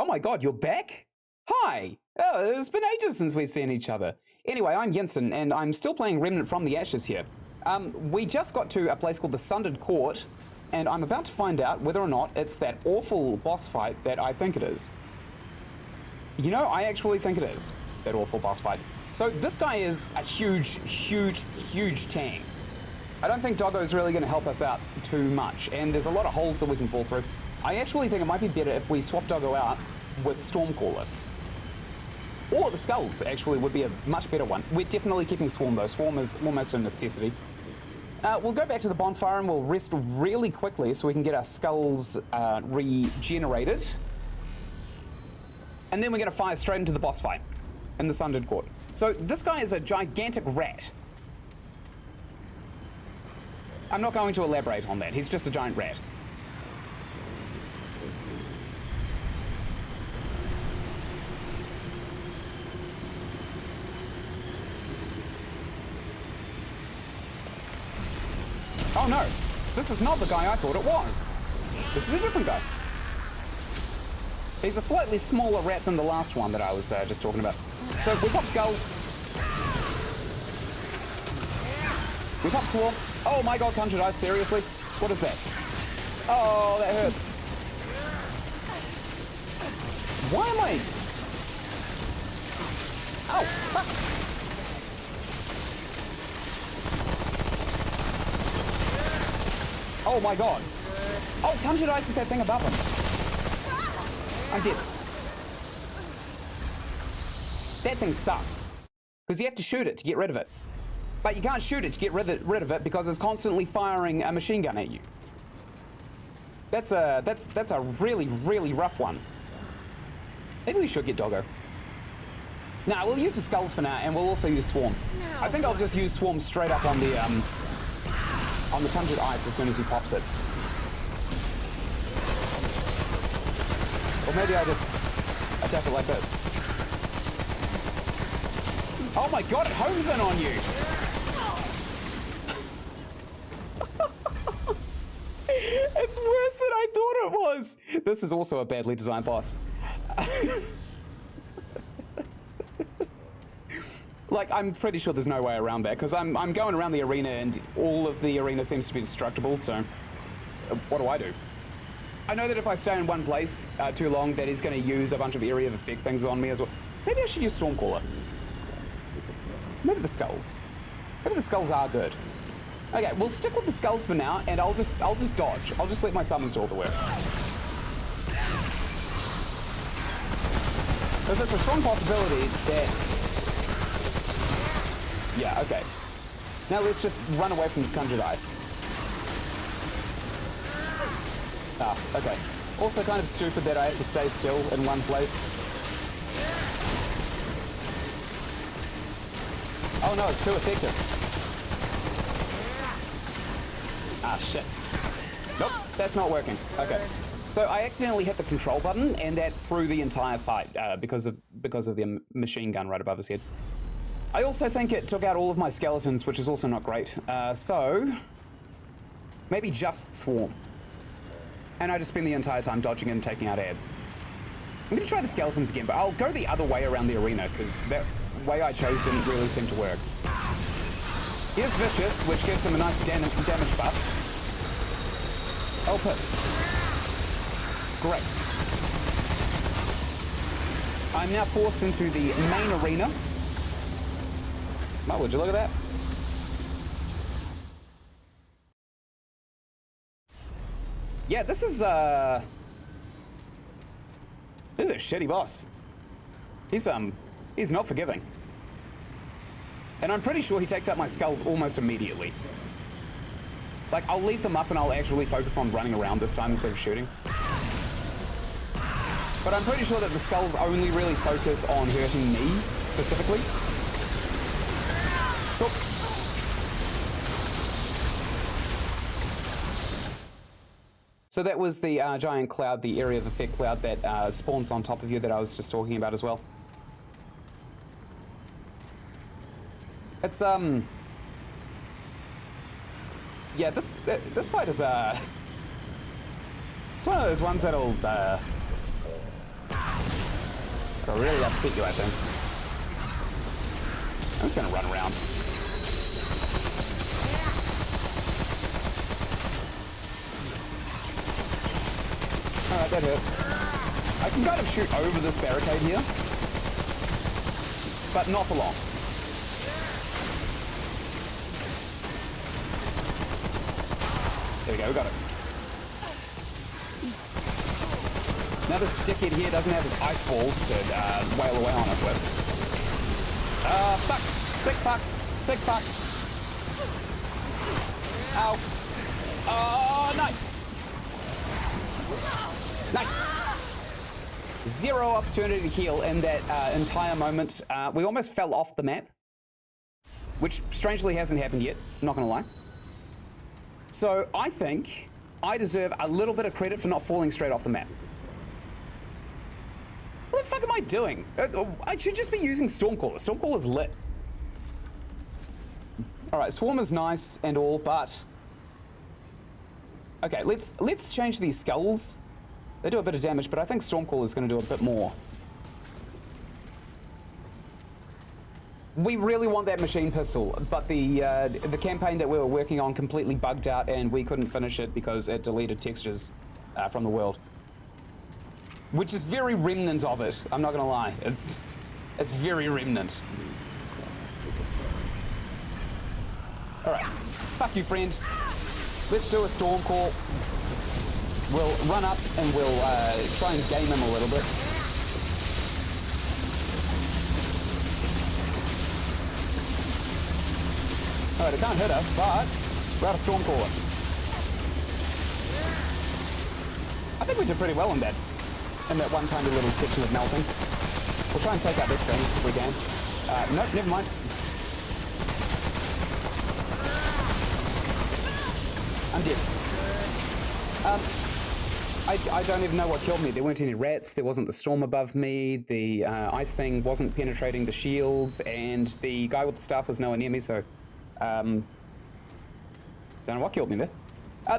Oh my god, you're back? Hi! Oh, it's been ages since we've seen each other. Anyway, I'm Ynsin, and I'm still playing Remnant from the Ashes here. We just got to a place called the Sundered Court, and I'm about to find out whether or not it's that awful boss fight that I think it is. You know, I actually think it is, that awful boss fight. So this guy is a huge tank. I don't think Doggo's really going to help us out too much, and there's a lot of holes that we can fall through. I actually think it might be better if we swap Doggo out with Stormcaller. Or the Skulls, actually, would be a much better one. We're definitely keeping Swarm, though. Swarm is almost a necessity. We'll go back to the bonfire and we'll rest really quickly so we can get our Skulls regenerated. And then we're going to fire straight into the boss fight in the Sundered Court. So this guy is a gigantic rat. I'm not going to elaborate on that. He's just a giant rat. Oh no, this is not the guy I thought it was. This is a different guy. He's a slightly smaller rat than the last one that I was just talking about. So we pop Skulls. We pop Swarm. Oh my god, Conjured Ice, seriously? What is that? Oh, that hurts. Why am I... Ow, fuck. Oh my god. Oh, Conjured Ice is that thing above him. I'm dead. That thing sucks. Because you have to shoot it to get rid of it. But you can't shoot it to get rid of it because it's constantly firing a machine gun at you. That's a really rough one. Maybe we should get Doggo. Nah, we'll use the Skulls for now, and we'll also use Swarm. No, I think I'll just use Swarm straight up on the Conjured Ice as soon as he pops it. Or maybe I just attack it like this. Oh my god, it homes in on you! It's worse than I thought it was! This is also a badly designed boss. Like, I'm pretty sure there's no way around that, because I'm going around the arena and all of the arena seems to be destructible, so what do? I know that if I stay in one place too long, that he's going to use a bunch of area of effect things on me as well. Maybe I should use Stormcaller. Maybe the Skulls. Maybe the Skulls are good. Okay, we'll stick with the Skulls for now, and I'll just dodge. I'll just let my summons do all the work. Because it's a strong possibility that... Yeah, okay. Now let's just run away from this Conjured Ice. Ah, okay. Also kind of stupid that I have to stay still in one place. Oh no, it's too effective. Ah, shit. Nope, that's not working. Okay. So I accidentally hit the control button, and that threw the entire fight because of the machine gun right above his head. I also think it took out all of my skeletons, which is also not great. So maybe just Swarm. And I just spend the entire time dodging and taking out ads. I'm gonna try the skeletons again, but I'll go the other way around the arena, because that way I chose didn't really seem to work. Here's Vicious, which gives him a nice damage buff. Oh, piss. Great. I'm now forced into the main arena. Oh, would you look at that? Yeah, this is a shitty boss. He's not forgiving. And I'm pretty sure he takes out my Skulls almost immediately. Like, I'll leave them up and I'll actually focus on running around this time instead of shooting. But I'm pretty sure that the Skulls only really focus on hurting me, specifically. Cool. So that was the giant cloud, the area of effect cloud that spawns on top of you that I was just talking about as well. It's yeah, this fight is it's one of those ones that'll It'll really upset you, I think. I'm just gonna run around. Alright, that hurts. I can kind of shoot over this barricade here, but not for long. There we go, we got it. Now this dickhead here doesn't have his ice balls to wail away on us with. Fuck! Big fuck! Big fuck! Ow! Oh, nice! Nice! Zero opportunity to heal in that entire moment. We almost fell off the map, which strangely hasn't happened yet, not gonna lie. So I think I deserve a little bit of credit for not falling straight off the map. What the fuck am I doing? I should just be using Stormcaller. Stormcaller's lit. Alright, Swarm is nice and all, but... Okay, let's change these skulls. They do a bit of damage, but I think Stormcaller is going to do a bit more. We really want that machine pistol, but the campaign that we were working on completely bugged out and we couldn't finish it because it deleted textures from the world. Which is very Remnant of it, I'm not gonna lie. It's very Remnant. Alright, fuck you, friend. Let's do a storm call. We'll run up and we'll try and game him a little bit. Alright, it can't hit us, but we're out of Stormcaller. I think we did pretty well in that one tiny little section of melting. We'll try and take out this thing if we can. Nope, never mind. I'm dead. I don't even know what killed me. There weren't any rats, there wasn't the storm above me, the ice thing wasn't penetrating the shields, and the guy with the staff was nowhere near me, so... don't know what killed me there.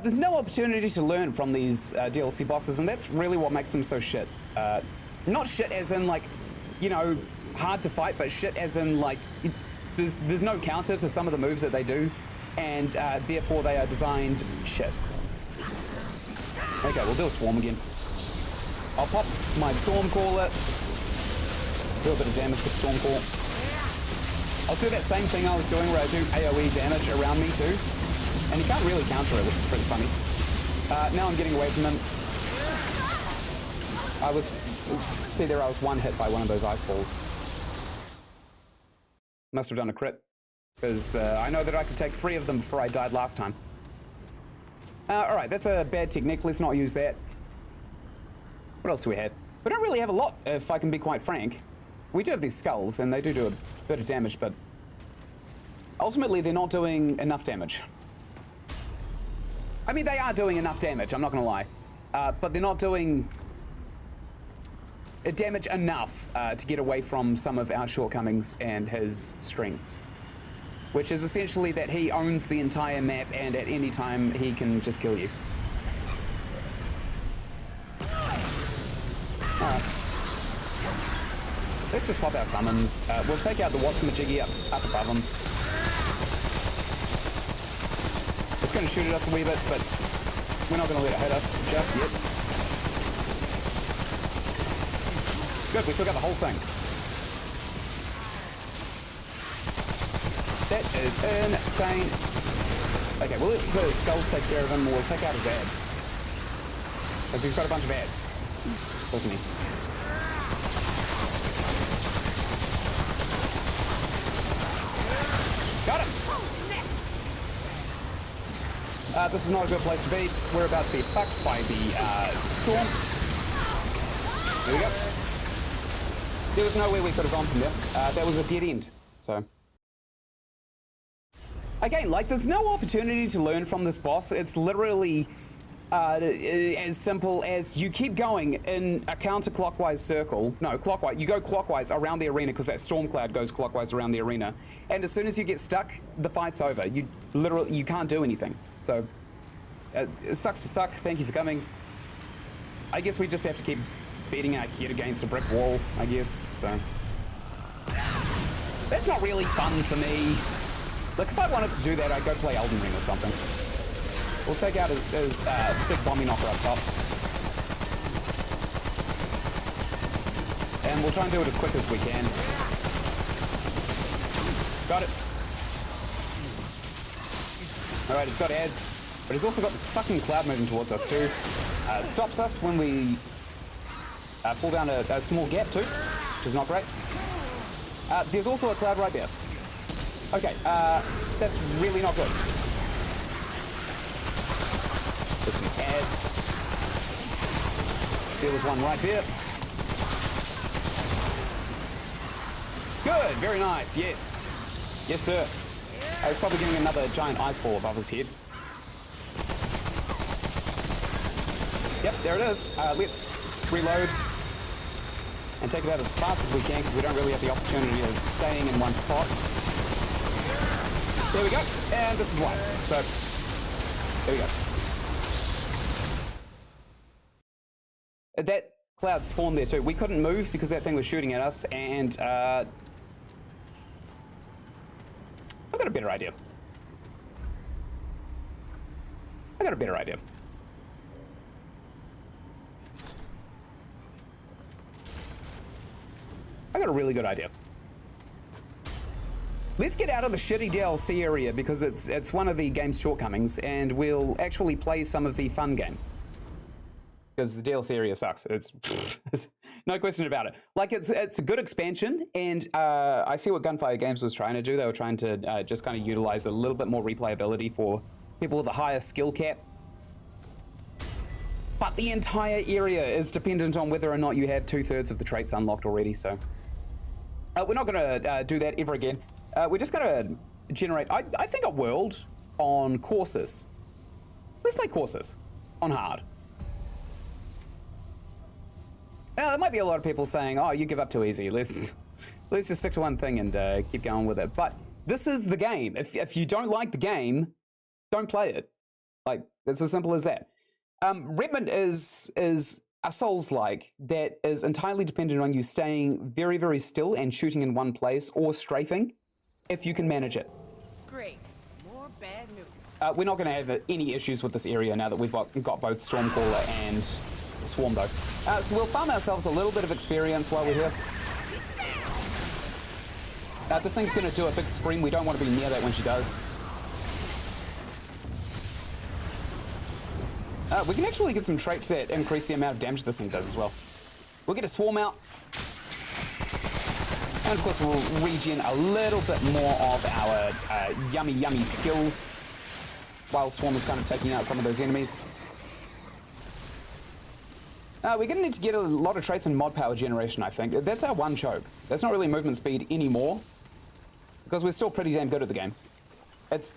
There's no opportunity to learn from these DLC bosses, and that's really what makes them so shit. Not shit as in, like, you know, hard to fight, but shit as in, like, there's no counter to some of the moves that they do, and therefore they are designed shit. Okay, we'll do a swarm again. I'll pop my Stormcaller, do a bit of damage with Stormcaller. I'll do that same thing I was doing where I do AoE damage around me too. And he can't really counter it, which is pretty funny. Now I'm getting away from him. See there, I was one hit by one of those ice balls. Must have done a crit, because I know that I could take 3 of them before I died last time. Alright, that's a bad technique, let's not use that. What else do we have? We don't really have a lot, if I can be quite frank. We do have these skulls, and they do a bit of damage, but ultimately they're not doing enough damage. I mean, they are doing enough damage, I'm not gonna lie. But they're not doing damage enough to get away from some of our shortcomings and his strengths. Which is essentially that he owns the entire map and at any time he can just kill you. Alright. Let's just pop our summons. We'll take out the Watsumajiggy up above him. It's going to shoot at us a wee bit, but we're not going to let it hit us just yet. Good, we took out the whole thing. That is insane. Okay, we'll let the skulls take care of him, we'll take out his ads. Because he's got a bunch of ads, doesn't he? Got him! This is not a good place to be. We're about to be fucked by the storm. There we go. There was nowhere we could have gone from there. That was a dead end, so... Again, like, there's no opportunity to learn from this boss. It's literally as simple as you keep going in a counterclockwise circle. No, clockwise. You go clockwise around the arena because that storm cloud goes clockwise around the arena. And as soon as you get stuck, the fight's over. You can't do anything. So, it sucks to suck. Thank you for coming. I guess we just have to keep beating our head against a brick wall, I guess, so. That's not really fun for me. Like, if I wanted to do that, I'd go play Elden Ring or something. We'll take out his big bombing knocker up top. And we'll try and do it as quick as we can. Got it. Alright, it's got ads. But he's also got this fucking cloud moving towards us too. It stops us when we fall down a small gap too, which is not great. There's also a cloud right there. Okay, that's really not good. There's some ads. There was one right there. Good, very nice, yes. Yes, sir. I was probably getting another giant ice ball above his head. Yep, there it is. Let's reload and take it out as fast as we can because we don't really have the opportunity of staying in one spot. There we go. And this is one. So, there we go. That cloud spawned there too. We couldn't move because that thing was shooting at us, and I've got a better idea. I got a really good idea. Let's get out of the shitty DLC area because it's one of the game's shortcomings, and we'll actually play some of the fun game. Because the DLC area sucks. It's no question about it. Like, it's a good expansion, and I see what Gunfire Games was trying to do. They were trying to just kind of utilize a little bit more replayability for people with a higher skill cap. But the entire area is dependent on whether or not you have 2/3 of the traits unlocked already, so. We're not going to do that ever again. We're just going to generate, I think, a world on courses. Let's play courses on hard. Now, there might be a lot of people saying, oh, you give up too easy. Let's just stick to one thing and keep going with it. But this is the game. If you don't like the game, don't play it. Like, it's as simple as that. Remnant is a Souls-like that is entirely dependent on you staying very, very still and shooting in one place or strafing, if you can manage it. Great. More bad news. We're not going to have any issues with this area now that we've got both Stormcaller and Swarm, though. So we'll farm ourselves a little bit of experience while we're here. This thing's going to do a big scream. We don't want to be near that when she does. We can actually get some traits that increase the amount of damage this thing does as well. We'll get a Swarm out. And of course we'll regen a little bit more of our yummy skills while Swarm is kind of taking out some of those enemies. We're going to need to get a lot of traits in mod power generation, I think. That's our one choke. That's not really movement speed anymore because we're still pretty damn good at the game. It's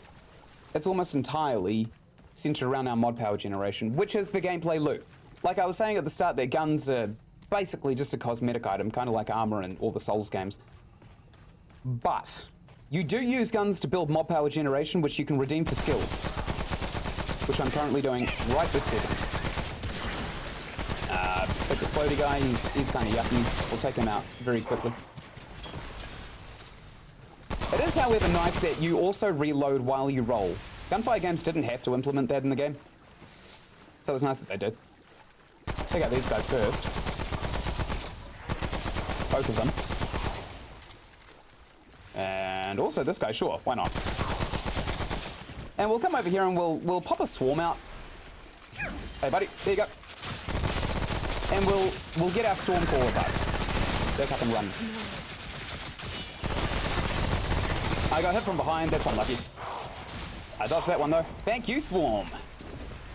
almost entirely centered around our mod power generation, which is the gameplay loop. Like I was saying at the start, that guns are basically just a cosmetic item, kind of like armor in all the Souls games. But you do use guns to build mod power generation, which you can redeem for skills, which I'm currently doing right this second. But this floaty guy, he's kind of yucky. We'll take him out very quickly. It is, however, nice that you also reload while you roll. Gunfire Games didn't have to implement that in the game, so it's nice that they did. Let's take out these guys first. Both of them. And also this guy, sure, why not? And we'll come over here and we'll pop a Swarm out. Hey buddy, there you go. And we'll get our Stormcaller back. Back up and run. I got hit from behind, that's unlucky. I dodged that one though. Thank you, Swarm.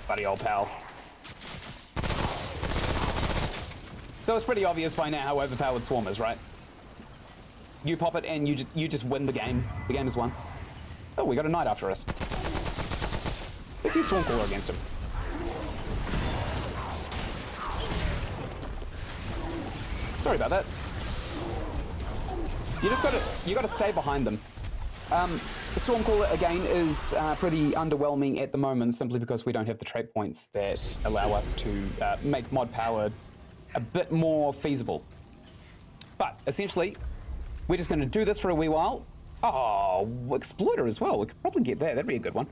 Buddy old pal. So it's pretty obvious by now how overpowered Swarm is, right? You pop it and you just win the game. The game is won. Oh, we got a knight after us. Let's use Stormcaller against him. Sorry about that. You gotta stay behind them. Stormcaller again is pretty underwhelming at the moment, simply because we don't have the trait points that allow us to make mod power a bit more feasible. But essentially, we're just going to do this for a wee while. Oh, Exploiter as well. We could probably get that. That'd be a good one.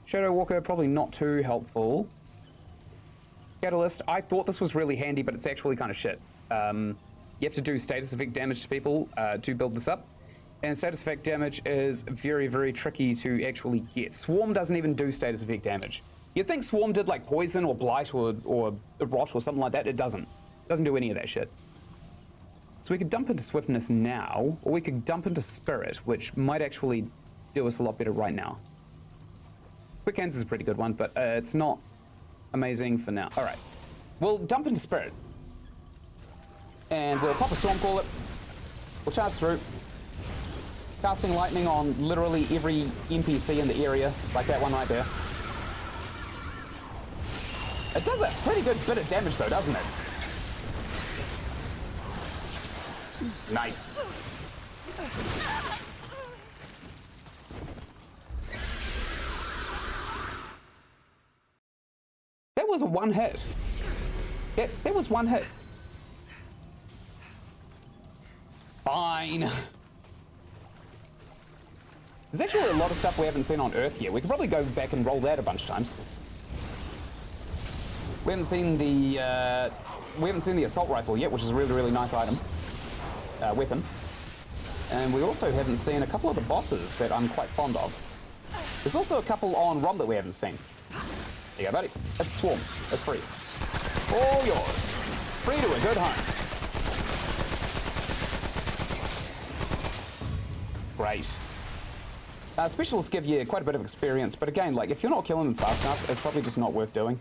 Shadow Walker, probably not too helpful. Catalyst, I thought this was really handy, but it's actually kind of shit. You have to do status effect damage to people to build this up. And status effect damage is very, very tricky to actually get. Swarm doesn't even do status effect damage. You'd think Swarm did like Poison or Blight or Rot or something like that. It doesn't. It doesn't do any of that shit. So we could dump into Swiftness now, or we could dump into Spirit, which might actually do us a lot better right now. Quick Hands is a pretty good one, but it's not amazing for now. All right. We'll dump into Spirit. And we'll pop a Stormcaller. We'll charge through. Casting Lightning on literally every NPC in the area, like that one right there. It does a pretty good bit of damage though, doesn't it? Nice. That was a one hit. Yeah, that was one hit. Fine. There's actually a lot of stuff we haven't seen on Earth yet. We could probably go back and roll that a bunch of times. We haven't seen the assault rifle yet, which is a really, really nice item, weapon. And we also haven't seen a couple of the bosses that I'm quite fond of. There's also a couple on ROM that we haven't seen. There you go, buddy. That's Swarm. That's free. All yours. Free to a good home. Great. Specials give you quite a bit of experience, but again, like, if you're not killing them fast enough, it's probably just not worth doing.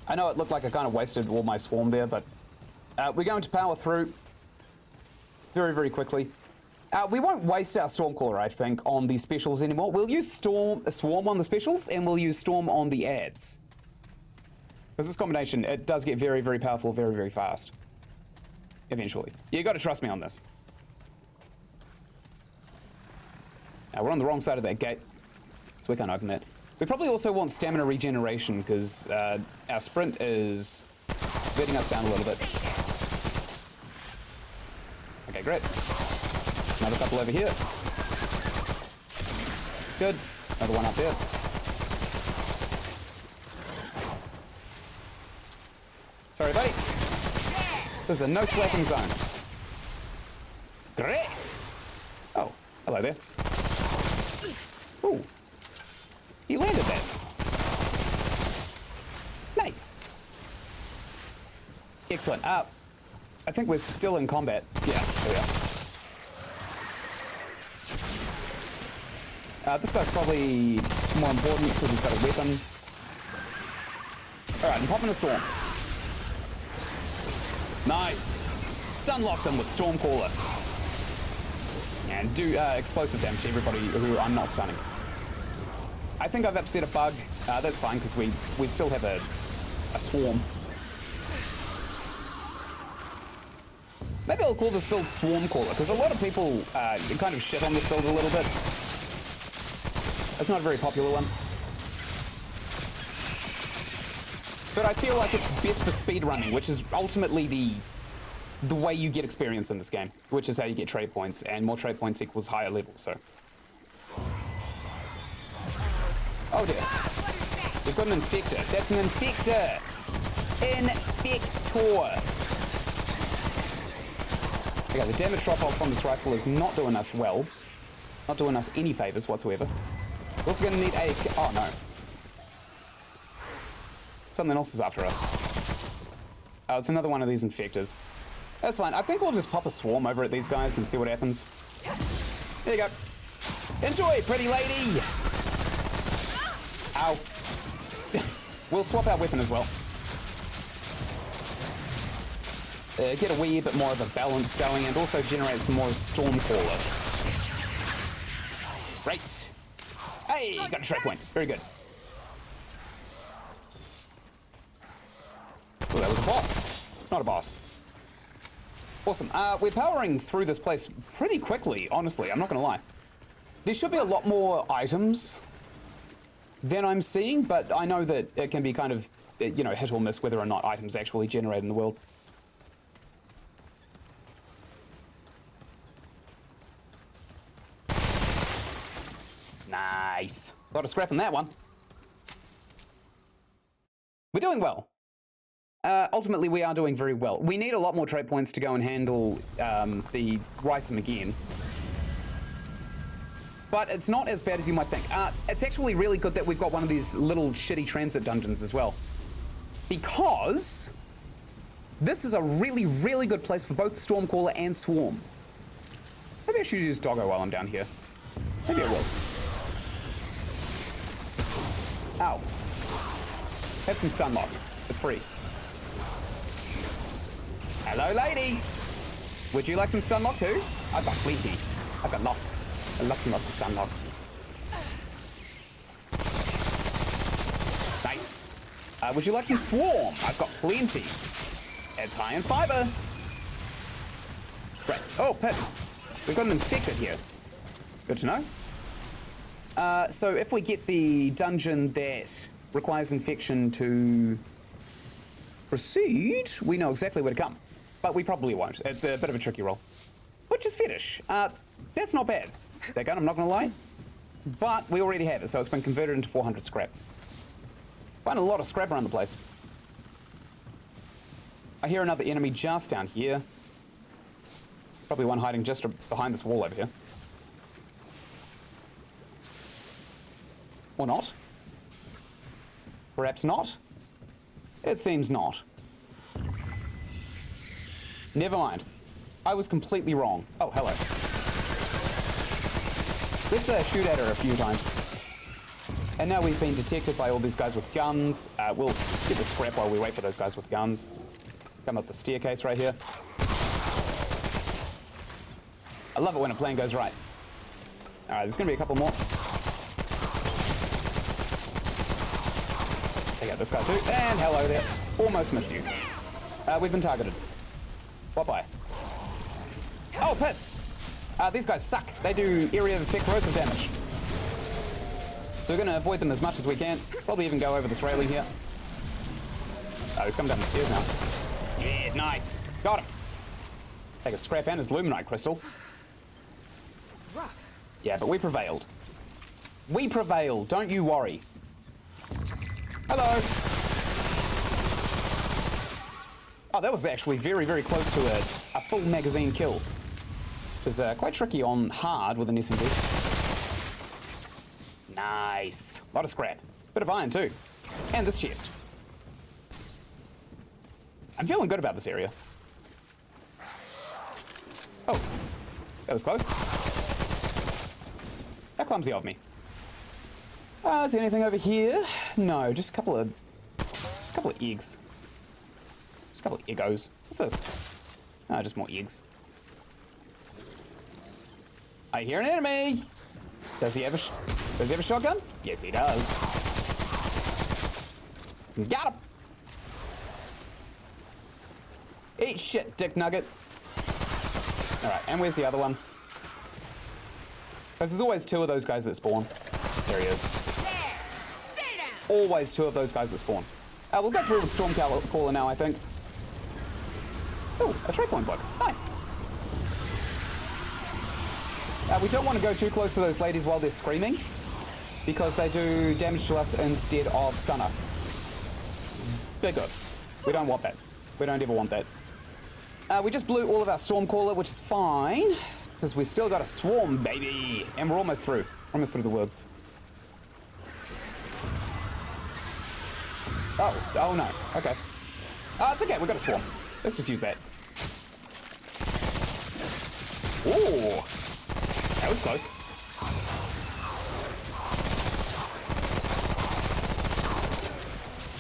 I know it looked like I kind of wasted all my Swarm there, but we're going to power through very, very quickly. We won't waste our Stormcaller, I think, on the specials anymore. We'll use Swarm on the specials, and we'll use Storm on the ads. Because this combination, it does get very, very powerful very, very fast. Eventually. You got to trust me on this. Now, we're on the wrong side of that gate, so we can't open that. We probably also want stamina regeneration, because our sprint is letting us down a little bit. Okay, great. Another couple over here. Good. Another one up there. Sorry, buddy. This is a no slacking zone. Great. Oh, hello there. Ooh. He landed that. Nice. Excellent. I think we're still in combat. Yeah, there we are. This guy's probably more important because he's got a weapon. Alright, I'm popping a Storm. Nice. Stun lock them with Stormcaller. And do explosive damage to everybody who I'm not stunning. I think I've upset a bug. That's fine, because we still have a Swarm. Maybe I'll call this build Swarmcaller, because a lot of people kind of shit on this build a little bit. It's not a very popular one. But I feel like it's best for speedrunning, which is ultimately the way you get experience in this game, which is how you get trade points, and more trade points equals higher levels, so. Oh dear. We've got an Infector. That's an Infector! Infector! Okay, the damage drop-off from this rifle is not doing us well. Not doing us any favors whatsoever. We're also going to need a... Oh, no. Something else is after us. Oh, it's another one of these Infectors. That's fine. I think we'll just pop a Swarm over at these guys and see what happens. There you go. Enjoy, pretty lady! Ow. We'll swap our weapon as well. Get a wee bit more of a balance going and also generate some more Stormcaller. Great. Hey, got a trade point. Very good. Oh, that was a boss. It's not a boss. Awesome. We're powering through this place pretty quickly, honestly. I'm not going to lie. There should be a lot more items than I'm seeing, but I know that it can be kind of, you know, hit or miss whether or not items actually generate in the world. Nice. A lot of scrap in that one. We're doing well. Ultimately, we are doing very well. We need a lot more trait points to go and handle the Rysum again. But it's not as bad as you might think. It's actually really good that we've got one of these little shitty transit dungeons as well. Because this is a really, really good place for both Stormcaller and Swarm. Maybe I should use Doggo while I'm down here. Maybe I will. Ow. Have some stun lock. It's free. Hello, lady. Would you like some stun lock too? I've got plenty. I've got lots. Lots and lots of stun lock. Nice. Would you like some swarm? I've got plenty. It's high in fiber. Right. Oh, piss. We've got an infected here. Good to know. So if we get the dungeon that requires infection to proceed, we know exactly where to come. But we probably won't. It's a bit of a tricky roll. Butcher's Fetish. That's not bad. That gun, I'm not gonna lie. But we already have it, so it's been converted into 400 scrap. Find a lot of scrap around the place. I hear another enemy just down here. Probably one hiding just behind this wall over here. Or not. Perhaps not. It seems not. Never mind. I was completely wrong. Oh, hello. Let's shoot at her a few times. And now we've been detected by all these guys with guns. We'll get the scrap while we wait for those guys with guns. Come up the staircase right here. I love it when a plan goes right. Alright, there's gonna be a couple more. Take out this guy too. And hello there. Almost missed you. We've been targeted. Bye-bye. Oh, piss! These guys suck. They do area of effect corrosive damage. So we're going to avoid them as much as we can. Probably even go over this railing here. Oh, he's coming down the stairs now. Dead, nice. Got him. Take a scrap and his Luminite crystal. It's rough. Yeah, but we prevailed. We prevailed, don't you worry. Hello. Oh, that was actually very, very close to a full magazine kill. It was quite tricky on hard with an SMG. Nice. A lot of scrap. Bit of iron too. And this chest. I'm feeling good about this area. Oh, that was close. How clumsy of me. Is there anything over here? No, just a couple of eggs. Just a couple of Eggos. What's this? Oh, just more eggs. I hear an enemy. Does he have a shotgun? Yes, he does. Got him. Eat shit, dick nugget. All right, and where's the other one? Because there's always two of those guys that spawn. There he is. There! Stay down! Always two of those guys that spawn. We'll go through with Stormcaller now, I think. Oh, a trait point book. Nice. We don't want to go too close to those ladies while they're screaming, because they do damage to us instead of stun us. Big oops. We don't want that. We don't ever want that. We just blew all of our Stormcaller, which is fine, because we still got a swarm, baby. And we're almost through. Almost through the woods. Oh no. Okay. It's okay. We got a swarm. Let's just use that. Ooh. That was close.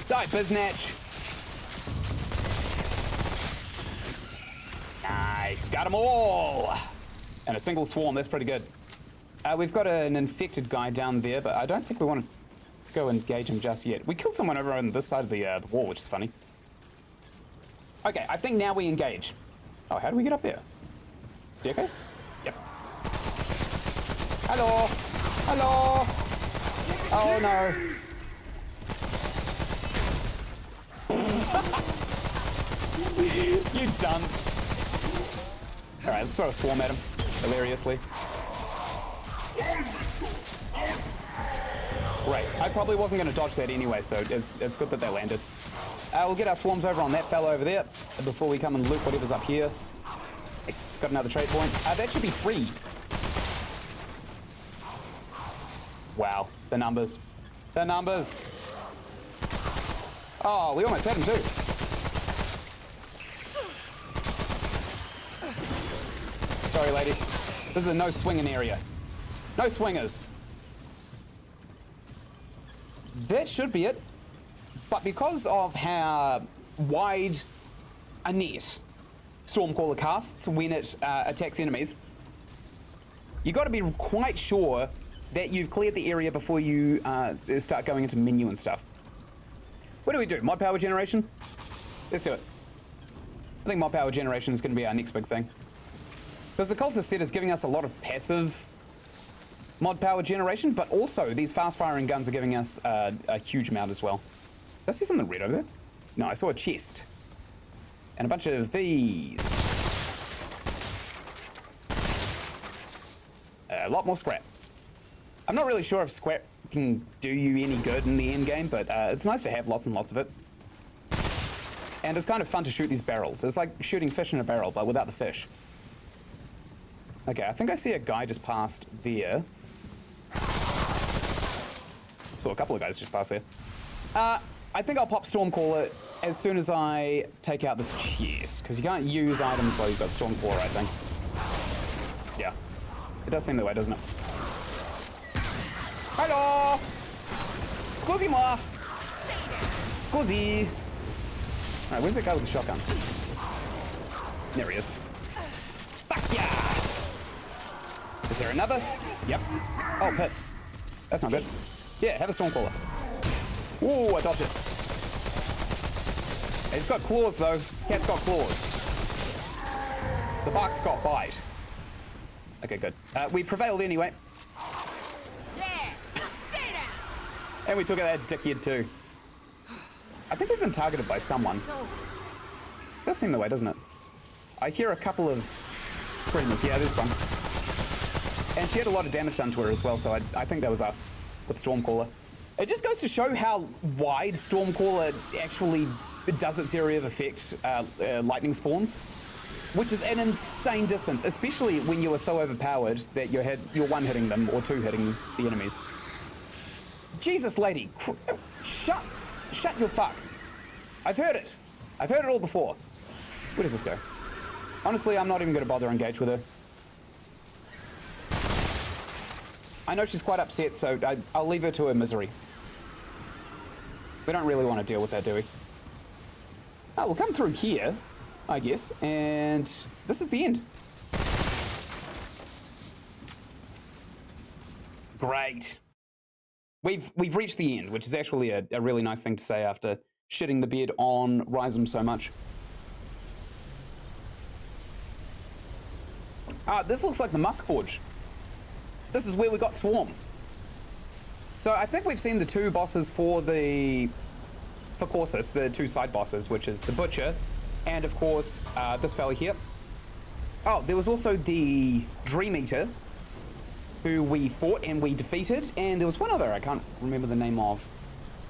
Die, Biznatch. Nice. Got them all. And a single swarm. That's pretty good. We've got an infected guy down there, but I don't think we want to go engage him just yet. We killed someone over on this side of the wall, which is funny. Okay, I think now we engage. Oh, how do we get up there? Staircase? Yep. Hello. Hello. Oh no. You dunce. Alright, let's throw a swarm at him. Hilariously. Great. I probably wasn't going to dodge that anyway, so it's good that they landed. We'll get our swarms over on that fella over there before we come and loot whatever's up here. It's got another trade point. That should be free. Wow. The numbers. The numbers. Oh, we almost had him too. Sorry, lady. This is a no swinging area. No swingers. That should be it. But because of how wide a net Stormcaller casts when it attacks enemies, you got to be quite sure that you've cleared the area before you start going into menu and stuff. What do? Mod power generation? Let's do it. I think mod power generation is going to be our next big thing. Because the cultist set is giving us a lot of passive mod power generation, but also these fast firing guns are giving us a huge amount as well. Did I see something red over there? No, I saw a chest. And a bunch of these. A lot more scrap. I'm not really sure if scrap can do you any good in the end game, but it's nice to have lots and lots of it. And it's kind of fun to shoot these barrels. It's like shooting fish in a barrel, but without the fish. Okay, I think I see a guy just passed there. Saw a couple of guys just pass there. I think I'll pop Stormcaller as soon as I take out this chest, because you can't use items while you've got Stormcaller, I think. Yeah. It does seem that way, doesn't it? Hello! Scusi-moi! Scusi! Alright, where's that guy with the shotgun? There he is. Fuck yeah! Is there another? Yep. Oh, piss. That's not good. Yeah, have a Stormcaller. Ooh, I dodged it. It's got claws, though. Cat's got claws. The bark's got bite. Okay, good. We prevailed anyway. Yeah, stay down. And we took out that dickhead, too. I think we've been targeted by someone. Does seem the way, doesn't it? I hear a couple of screamers. Yeah, there's one. And she had a lot of damage done to her as well, so I think that was us with Stormcaller. It just goes to show how wide Stormcaller actually does its area of effect lightning spawns, which is an insane distance, especially when you are so overpowered that you're one-hitting them or two-hitting the enemies. Jesus, lady. Shut your fuck. I've heard it. I've heard it all before. Where does this go? Honestly, I'm not even going to bother engage with her. I know she's quite upset, so I'll leave her to her misery. We don't really want to deal with that, do we? Oh, we'll come through here, I guess, and this is the end. Great. We've reached the end, which is actually a really nice thing to say after shitting the bed on Rhizome so much. This looks like the Musk Forge. This is where we got Swarm. So I think we've seen the two bosses for Corsus, the two side bosses, which is the Butcher, and of course, this fella here. Oh, there was also the Dream Eater, who we fought and we defeated, and there was one other I can't remember the name of.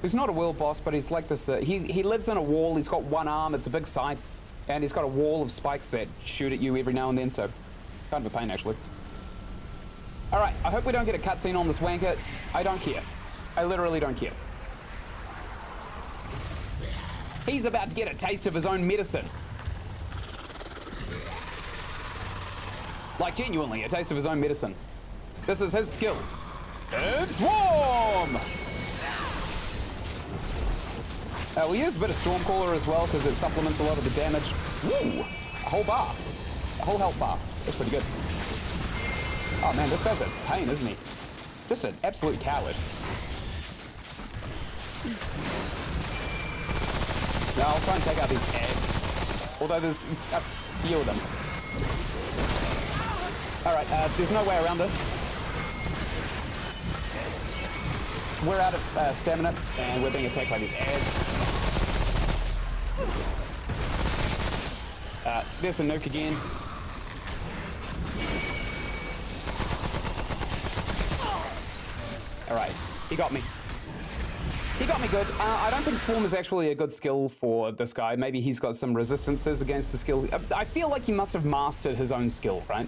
He's not a world boss, but he's like this, he lives in a wall, he's got one arm, it's a big scythe, and he's got a wall of spikes that shoot at you every now and then, so kind of a pain actually. Alright, I hope we don't get a cutscene on this wanker. I don't care. I literally don't care. He's about to get a taste of his own medicine. Like, genuinely, a taste of his own medicine. This is his skill. It's Swarm! We'll use a bit of Stormcaller as well, because it supplements a lot of the damage. Woo! A whole bar. A whole health bar. That's pretty good. Oh man, this guy's a pain, isn't he? Just an absolute coward. Now I'll try and take out these ads. Although there's a few of them. Alright, there's no way around this. we're out of stamina, and we're being attacked by these ads. There's the nuke again. Alright, he got me. He got me good. I don't think Swarm is actually a good skill for this guy. Maybe he's got some resistances against the skill. I feel like he must have mastered his own skill, right?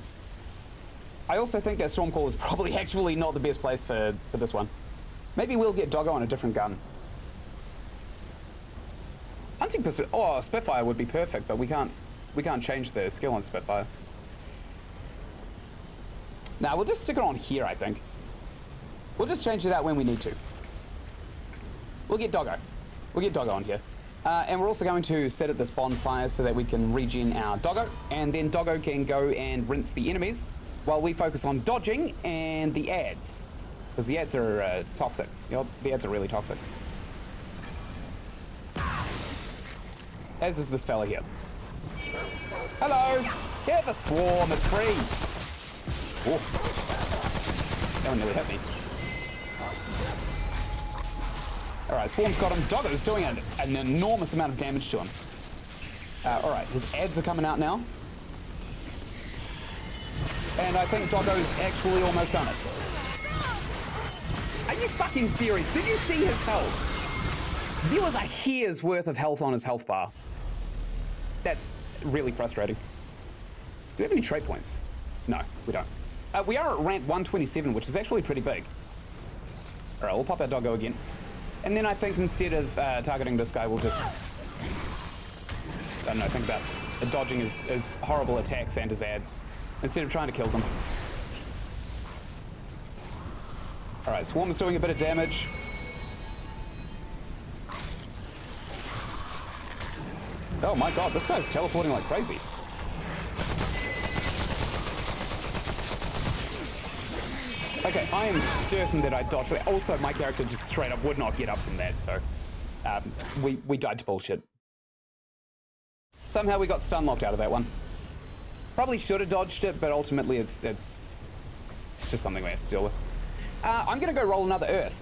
I also think that Stormcall is probably actually not the best place for this one. Maybe we'll get Doggo on a different gun. Hunting pistol. Oh, Spitfire would be perfect, but we can't change the skill on Spitfire. Now we'll just stick it on here, I think. We'll just change it out when we need to. We'll get Doggo. We'll get Doggo on here. And we're also going to set at this bonfire so that we can regen our Doggo, and then Doggo can go and rinse the enemies while we focus on dodging and the ads. Because the ads are toxic. You know, the ads are really toxic. As is this fella here. Hello! Get the Swarm, it's free! Oh. That one nearly hit me. Alright, Swarm's got him. Doggo's doing an enormous amount of damage to him. Alright, his ads are coming out now. And I think Doggo's actually almost done it. Are you fucking serious? Did you see his health? There was a hair's worth of health on his health bar. That's really frustrating. Do we have any trait points? No, we don't. We are at rank 127, which is actually pretty big. Alright, we'll pop our Doggo again. And then I think instead of targeting this guy, we'll just... I don't know, think about dodging his horrible attacks and his ads, instead of trying to kill them. Alright, Swarm is doing a bit of damage. Oh my god, this guy's teleporting like crazy. Okay, I am certain that I dodged that. Also, my character just straight up would not get up from that, so we died to bullshit. Somehow we got stun locked out of that one. Probably should have dodged it, but ultimately it's just something we have to deal with. I'm gonna go roll another Earth.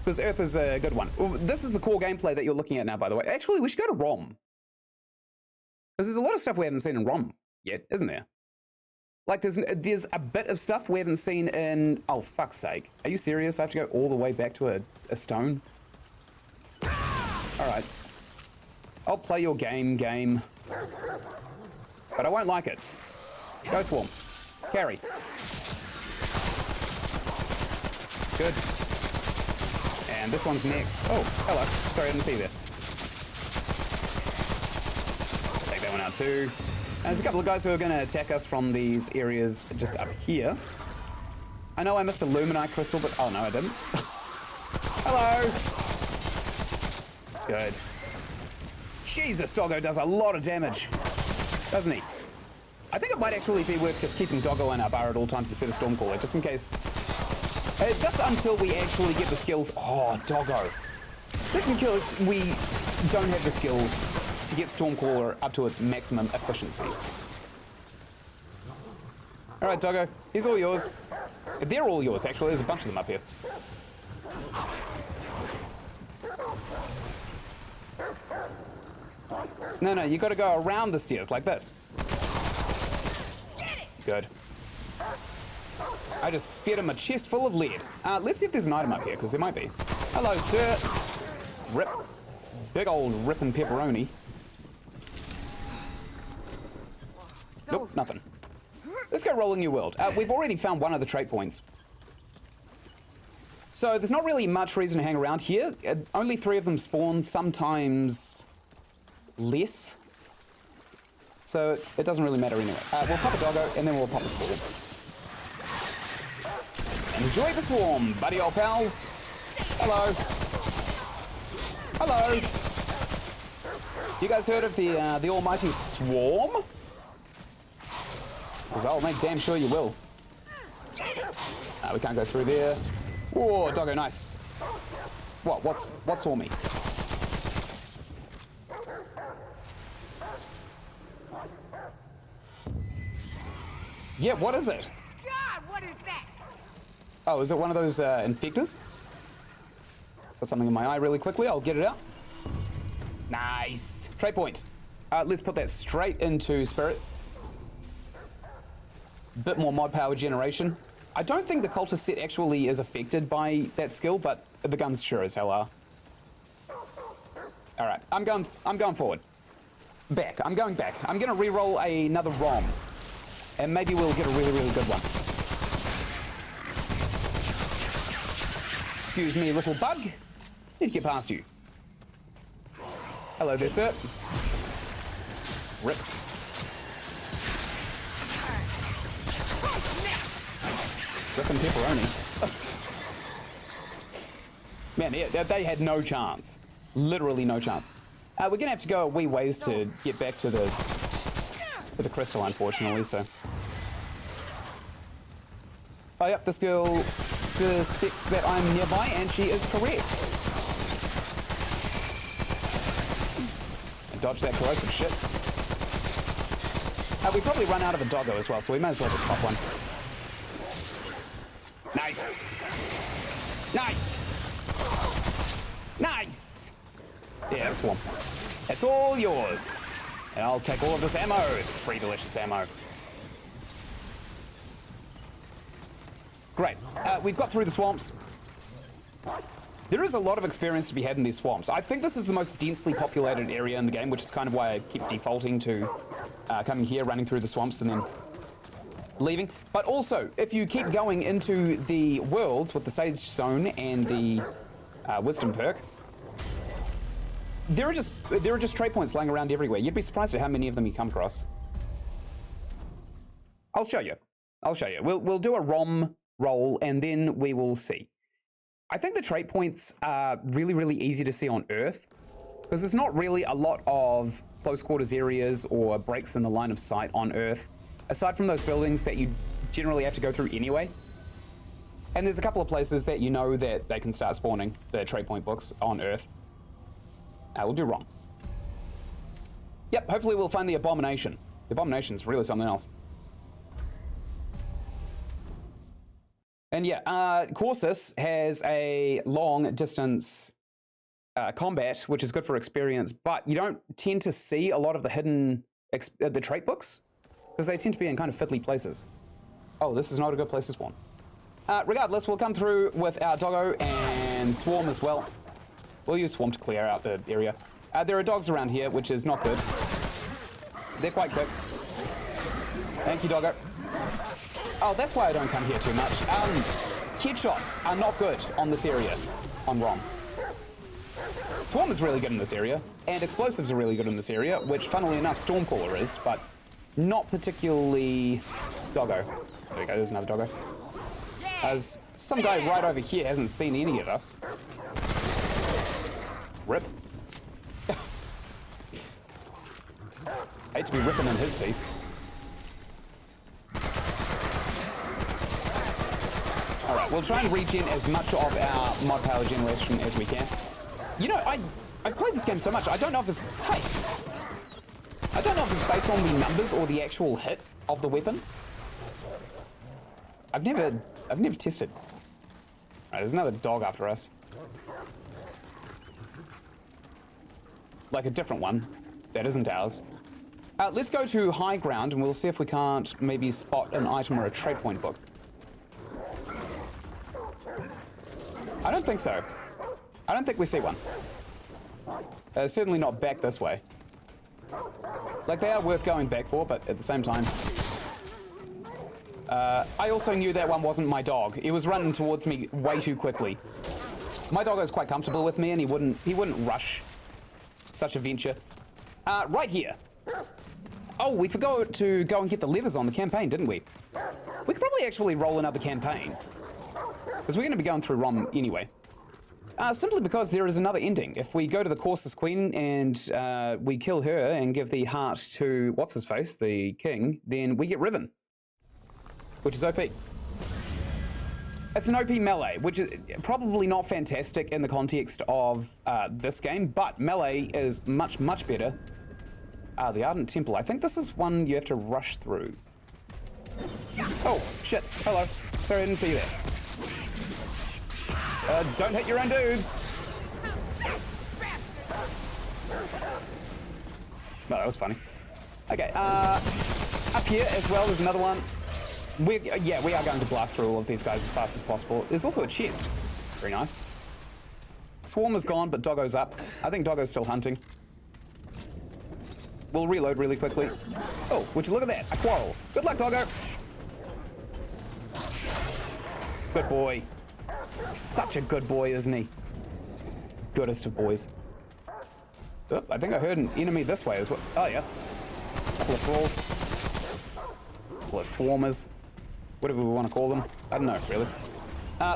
Because Earth is a good one. This is the core gameplay that you're looking at now, by the way. Actually, we should go to ROM. Because there's a lot of stuff we haven't seen in ROM yet, isn't there? Like, there's a bit of stuff we haven't seen in... Oh, fuck's sake. Are you serious? I have to go all the way back to a stone? Alright. I'll play your game. But I won't like it. Go Swarm. Carry. Good. And this one's next. Oh, hello. Sorry, I didn't see you there. Take that one out too. And there's a couple of guys who are going to attack us from these areas just up here. I know I missed a Luminite crystal, but... Oh, no, I didn't. Hello! Good. Jesus, Doggo does a lot of damage. Doesn't he? I think it might actually be worth just keeping Doggo in our bar at all times instead of Stormcaller, just in case... just until we actually get the skills... Oh, Doggo. Just in case we don't have the skills to get Stormcaller up to its maximum efficiency. Alright, Doggo. He's all yours. They're all yours, actually. There's a bunch of them up here. No, you gotta go around the stairs, like this. Good. I just fed him a chest full of lead. Let's see if there's an item up here, because there might be. Hello, sir. Rip. Big old rippin' pepperoni. Nope, nothing. Let's go rolling your world. We've already found one of the trait points. So there's not really much reason to hang around here. Only 3 of them spawn, sometimes less. So it doesn't really matter anyway. We'll pop a Doggo, and then we'll pop a Swarm. Enjoy the Swarm, buddy old pals. Hello. Hello. You guys heard of the almighty Swarm? Because I'll make damn sure you will. We can't go through there. Whoa, Doggo, nice. What's Swarmy? Yeah, what is it? God, what is that? Oh, is it one of those infectors? Got something in my eye really quickly. I'll get it out. Nice. Trait point. Let's put that straight into Spirit. Bit more mod power generation. I don't think the cultist set actually is affected by that skill, but the guns sure as hell are. All right, I'm going forward. Back. I'm going back. I'm gonna re-roll another ROM, and maybe we'll get a really, really good one. Excuse me, little bug. Need to get past you. Hello there, sir. Rip. Ripping pepperoni. Man, they had no chance. Literally no chance. We're gonna have to go a wee ways to get back to the crystal, unfortunately. So. Oh, yep. This girl suspects that I'm nearby, and she is correct. Dodge that corrosive shit. We probably run out of a doggo as well, so we may as well just pop one. Nice. Nice. Nice. Yeah, swarm. It's all yours. And I'll take all of this ammo. It's free, delicious ammo. Great. We've got through the swamps. There is a lot of experience to be had in these swamps. I think this is the most densely populated area in the game, which is kind of why I keep defaulting to coming here, running through the swamps, and then leaving. But also, if you keep going into the worlds with the Sage Stone and the Wisdom perk, there are just trait points lying around everywhere. You'd be surprised at how many of them you come across. I'll show you. I'll show you. We'll do a ROM roll, and then we will see. I think the trait points are really, really easy to see on Earth, because there's not really a lot of close quarters areas or breaks in the line of sight on Earth, aside from those buildings that you generally have to go through anyway. And there's a couple of places that you know that they can start spawning the trait point books on Earth. We'll do ROM. Yep, hopefully we'll find the Abomination. The Abomination's really something else. And yeah, Corsus has a long distance combat, which is good for experience, but you don't tend to see a lot of the hidden the trait books, because they tend to be in kind of fiddly places. Oh, this is not a good place to spawn. Regardless, we'll come through with our doggo and swarm as well. We'll use swarm to clear out the area. There are dogs around here, which is not good. They're quite quick. Thank you, doggo. Oh, that's why I don't come here too much. Headshots are not good on this area, on ROM. Swarm is really good in this area, and explosives are really good in this area, which, funnily enough, Stormcaller is, but not particularly doggo. There we go, there's another doggo. As some guy right over here hasn't seen any of us. Rip. Hate to be ripping in his piece. Alright, we'll try and regen as much of our mod power generation as we can. You know, I've played this game so much, I don't know if it's... Hey! I don't know if it's based on the numbers or the actual hit of the weapon. I've never tested. Alright, there's another dog after us. Like a different one. That isn't ours. Let's go to high ground and we'll see if we can't maybe spot an item or a trait point book. I don't think so. I don't think we see one. Certainly not back this way. Like, they are worth going back for, but at the same time... I also knew that one wasn't my dog. He was running towards me way too quickly. My dog is quite comfortable with me, and he wouldn't rush such a venture. Right here. Oh, we forgot to go and get the levers on the campaign, didn't we? We could probably actually roll another campaign, because we're going to be going through ROM anyway. Simply because there is another ending. If we go to the Corsus Queen and we kill her and give the heart to what's-his-face, the king, then we get Riven, which is OP. It's an OP melee, which is probably not fantastic in the context of this game, but melee is much, much better. The Ardent Temple. I think this is one you have to rush through. Oh, shit. Hello. Sorry, I didn't see you there. Don't hit your own dudes. No, that was funny. Okay, up here as well, there's another one. We are going to blast through all of these guys as fast as possible. There's also a chest. Very nice. Swarm is gone, but Doggo's up. I think Doggo's still hunting. We'll reload really quickly. Oh, would you look at that? A quarrel. Good luck, Doggo. Good boy. Such a good boy, isn't he? Goodest of boys. Oh, I think I heard an enemy this way as well. Oh, yeah. Couple of thralls. Couple of swarmers. Whatever we want to call them. I don't know, really.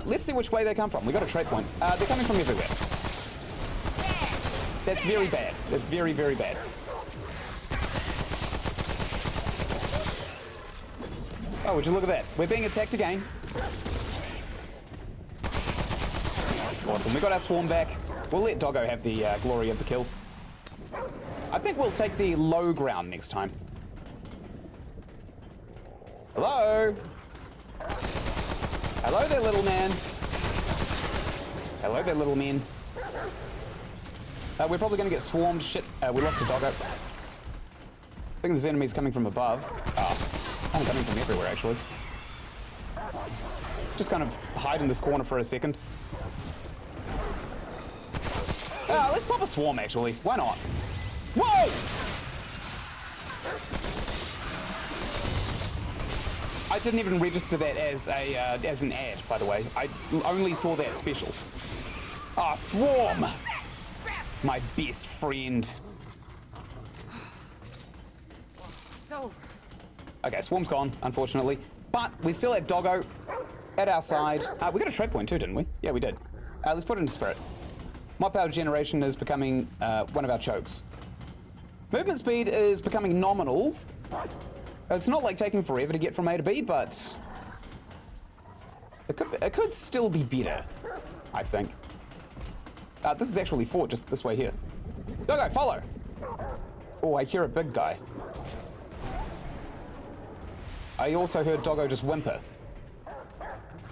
Let's see which way they come from. We got a trade point. They're coming from everywhere. That's very bad. That's very, very bad. Oh, would you look at that? We're being attacked again. Awesome. We got our swarm back. We'll let Doggo have the glory of the kill. I think we'll take the low ground next time. Hello? Hello there, little man. Hello there, little man. We're probably going to get swarmed. Shit, we lost a Doggo. I think there's enemies coming from above. I'm coming from everywhere, actually. Just kind of hide in this corner for a second. Let's pop a swarm, actually. Why not? Whoa! I didn't even register that as an ad, by the way. I only saw that special. Ah, swarm! My best friend. It's over. Okay, swarm's gone, unfortunately. But we still have Doggo at our side. We got a trade point too, didn't we? Yeah, we did. Let's put it into spirit. Mod power generation is becoming one of our chokes. Movement speed is becoming nominal. It's not like taking forever to get from A to B, but it could still be better, I think. This is actually fought just this way here. Doggo, follow! Oh, I hear a big guy. I also heard Doggo just whimper.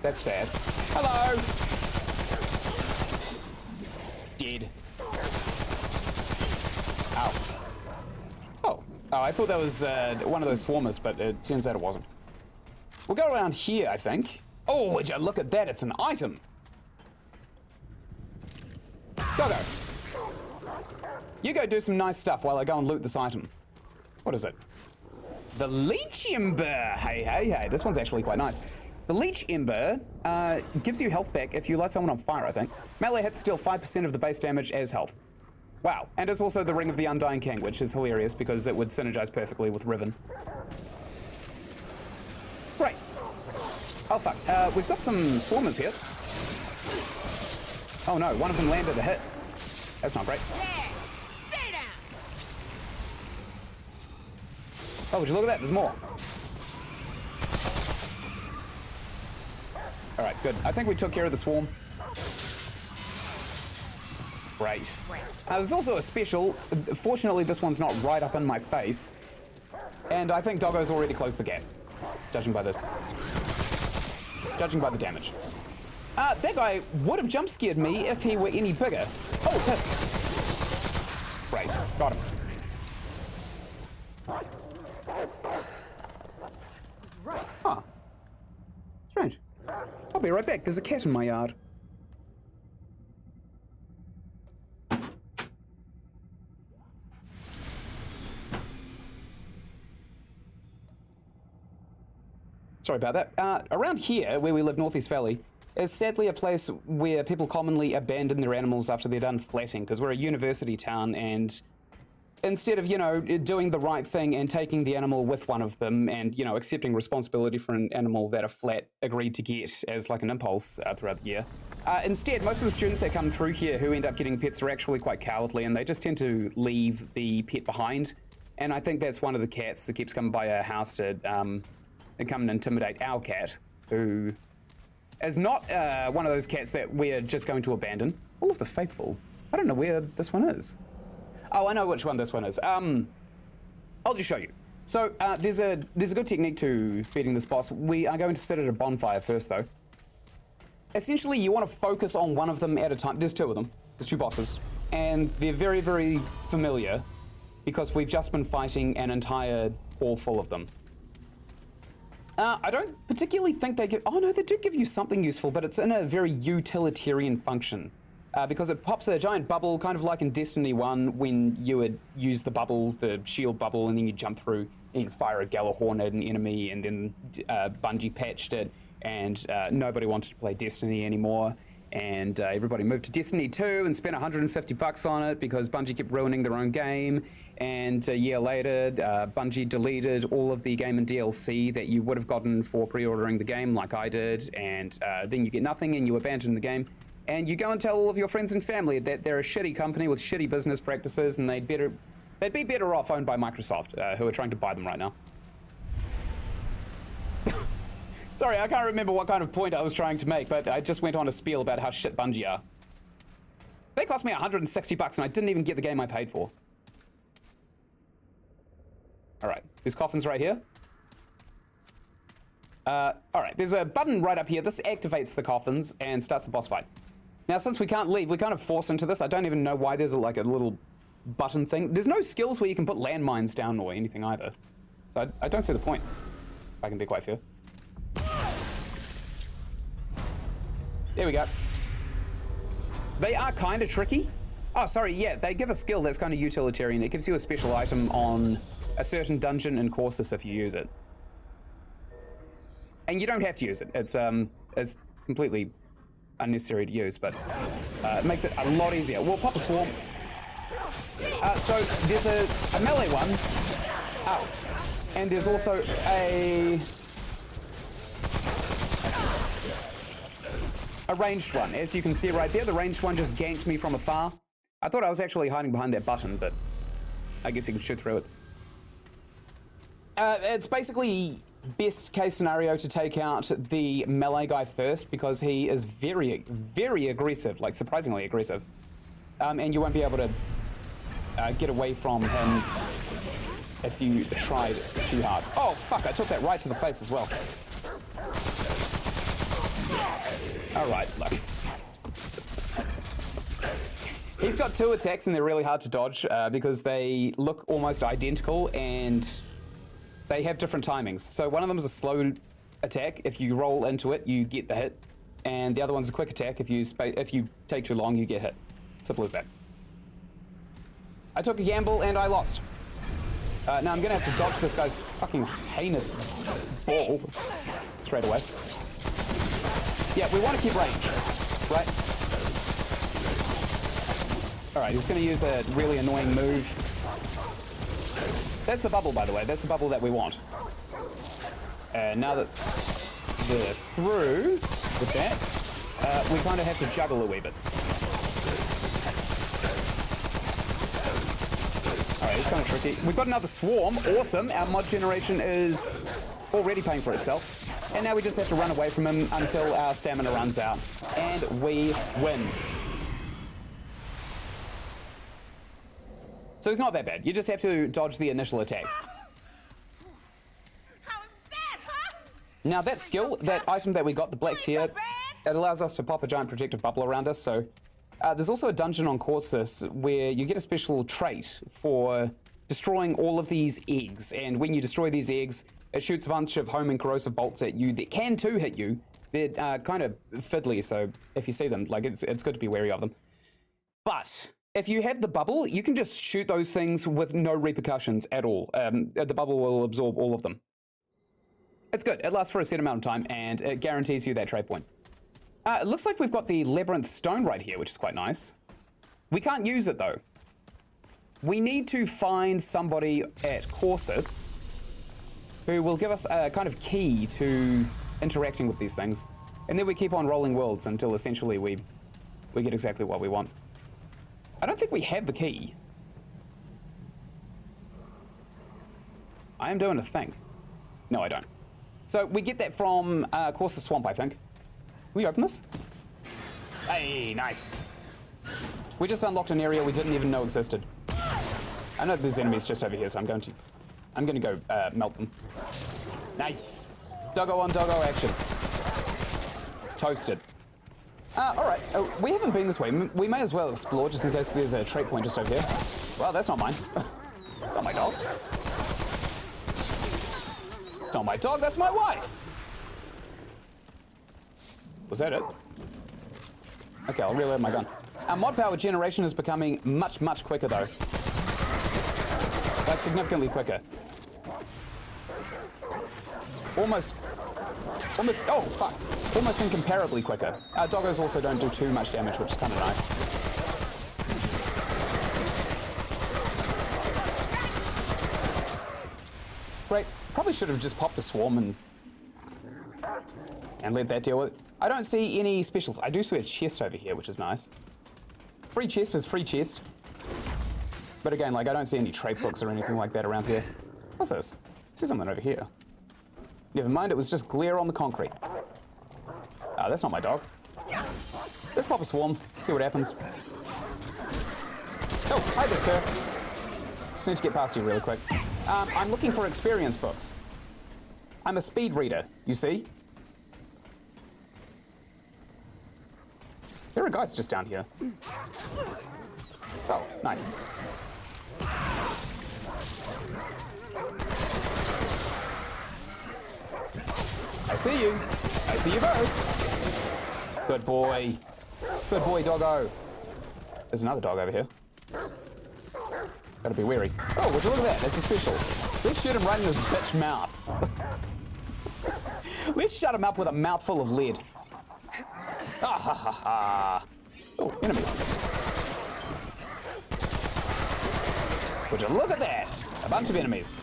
That's sad. Hello! Dead. Ow. Oh, I thought that was one of those swarmers, but it turns out it wasn't. We'll go around here, I think. Oh, would you look at that? It's an item. Doggo. You go do some nice stuff while I go and loot this item. What is it? The Leech Ember. Hey, hey, hey. This one's actually quite nice. The Leech Ember gives you health back if you light someone on fire, I think. Melee hits deal 5% of the base damage as health. Wow. And it's also the Ring of the Undying King, which is hilarious because it would synergize perfectly with Riven. Great. Oh, fuck. We've got some swarmers here. Oh, no. One of them landed a hit. That's not great. Yeah. Stay down. Oh, would you look at that? There's more. All right, good. I think we took care of the swarm. Great. There's also a special. Fortunately, this one's not right up in my face. And I think Doggo's already closed the gap, judging by the damage. That guy would have jump scared me if he were any bigger. Oh, piss. Great. Got him. It's rough. Huh. Strange. I'll be right back. There's a cat in my yard. Sorry about that. Around here, where we live, Northeast Valley, is sadly a place where people commonly abandon their animals after they're done flatting, because we're a university town, and instead of, you know, doing the right thing and taking the animal with one of them and, you know, accepting responsibility for an animal that a flat agreed to get as like an impulse throughout the year, instead, most of the students that come through here who end up getting pets are actually quite cowardly, and they just tend to leave the pet behind. And I think that's one of the cats that keeps coming by our house to come and intimidate our cat, who is not one of those cats that we're just going to abandon. All of the Faithful. I don't know where this one is. Oh, I know which one this one is. I'll just show you. So there's a good technique to beating this boss. We are going to sit at a bonfire first, though. essentially you want to focus on one of them at a time. There's two of them. There's two bosses. And they're very, very familiar because we've just been fighting an entire hall full of them. I don't particularly think they give... Oh, no, they do give you something useful, but it's in a very utilitarian function. Because it pops a giant bubble, kind of like in Destiny 1, when you would use the bubble, the shield bubble, and then you jump through and fire a Galahorn at an enemy, and then Bungie patched it, and nobody wanted to play Destiny anymore. And everybody moved to Destiny 2 and spent $150 on it because Bungie kept ruining their own game. And a year later, Bungie deleted all of the game and DLC that you would have gotten for pre-ordering the game, like I did. And then you get nothing and you abandon the game. And you go and tell all of your friends and family that they're a shitty company with shitty business practices and they'd be better off owned by Microsoft, who are trying to buy them right now. Sorry, I can't remember what kind of point I was trying to make, but I just went on a spiel about how shit Bungie are. They cost me $160 and I didn't even get the game I paid for. Alright, there's coffins right here. Alright, there's a button right up here. This activates the coffins and starts the boss fight. Now, since we can't leave, we're kind of forced into this. I don't even know why there's like a little button thing. There's no skills where you can put landmines down or anything either. So I don't see the point, if I can be quite fair. There we go. They are kind of tricky. Oh, sorry, yeah, they give a skill that's kind of utilitarian. It gives you a special item on a certain dungeon in Corsus if you use it. And you don't have to use it. It's completely unnecessary to use, but it makes it a lot easier. We'll pop a swarm. So there's a melee one. Ow. And there's also a ranged one. As you can see right there, the ranged one just ganked me from afar. I thought I was actually hiding behind that button, but I guess you can shoot through it. It's basically best case scenario to take out the melee guy first because he is very, very aggressive, like surprisingly aggressive. And you won't be able to get away from him if you tried too hard. Oh, fuck, I took that right to the face as well. All right, look. He's got two attacks and they're really hard to dodge because they look almost identical and they have different timings. So one of them is a slow attack. If you roll into it, you get the hit. And the other one's a quick attack. If you take too long, you get hit. Simple as that. I took a gamble and I lost. Now I'm gonna have to dodge this guy's fucking heinous ball straight away. Yeah, we want to keep range, right? All right, he's going to use a really annoying move. That's the bubble, by the way. That's the bubble that we want. Now that they're through with that, we kind of have to juggle a wee bit. All right, it's kind of tricky. We've got another swarm. Awesome. Our mod generation is already paying for itself. And now we just have to run away from him until our stamina runs out. And we win. So it's not that bad. You just have to dodge the initial attacks. How's that, huh? Now that skill, that item that we got, the black tier, it allows us to pop a giant protective bubble around us. So there's also a dungeon on Corsus where you get a special trait for destroying all of these eggs. And when you destroy these eggs, it shoots a bunch of home and corrosive bolts at you that can too hit you. They're kind of fiddly, so if you see them, like it's good to be wary of them. But if you have the bubble, you can just shoot those things with no repercussions at all. The bubble will absorb all of them. It's good. It lasts for a set amount of time, and it guarantees you that trade point. It looks like we've got the Labyrinth Stone right here, which is quite nice. We can't use it, though. We need to find somebody at Corsus who will give us a kind of key to interacting with these things. And then we keep on rolling worlds until essentially we get exactly what we want. I don't think we have the key. I am doing a thing. No, I don't. So we get that from Corsus Swamp, I think. Can we open this? Hey, nice. We just unlocked an area we didn't even know existed. I know there's enemies just over here, so I'm going to go melt them. Nice. Doggo on doggo action. Toasted. Alright, we haven't been this way. We may as well explore just in case there's a trait point just over here. Well, that's not mine. It's not my dog. It's not my dog, that's my wife! Was that it? Okay, I'll reload my gun. Our mod power generation is becoming much, much quicker though. Like, significantly quicker. Almost, oh fuck. Almost incomparably quicker. Doggos also don't do too much damage, which is kind of nice. Great. Probably should have just popped a swarm and let that deal with it. I don't see any specials. I do see a chest over here, which is nice. Free chest is free chest. But again, like, I don't see any trait books or anything like that around here. What's this? I see something over here. Never mind, it was just glare on the concrete. Ah, that's not my dog. Let's pop a swarm, see what happens. Oh, hi there, sir. Just need to get past you really quick. I'm looking for experience books. I'm a speed reader, you see? There are guys just down here. Oh, nice. I see you. I see you both. Good boy. Good boy, doggo. There's another dog over here. Gotta be wary. Oh, would you look at that? That's a special. Let's shoot him right in his bitch mouth. Let's shut him up with a mouthful of lead. Ah ha ha ha. Oh, enemies. Would you look at that? A bunch of enemies.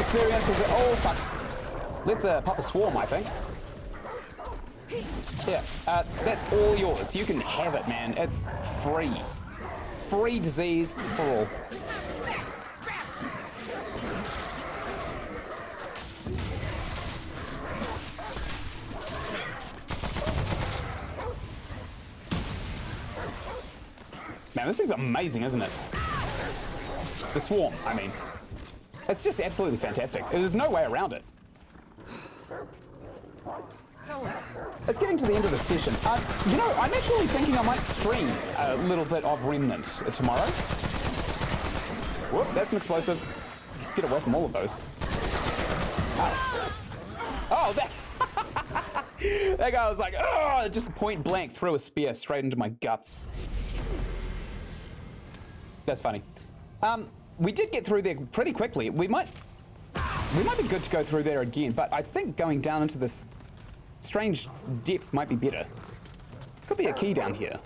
Experiences. Oh, fuck. Let's pop a swarm, I think. Yeah, that's all yours. You can have it, man. It's free. Free disease for all. Man, this thing's amazing, isn't it? The swarm, I mean. It's just absolutely fantastic. There's no way around it. It's getting to the end of the session. You know, I'm actually thinking I might stream a little bit of Remnant tomorrow. Whoop, that's an explosive. Let's get away from all of those. Oh, that... that guy was like, oh, just point blank threw a spear straight into my guts. That's funny. We did get through there pretty quickly. We might be good to go through there again, but I think going down into this strange depth might be better. Could be a key down here.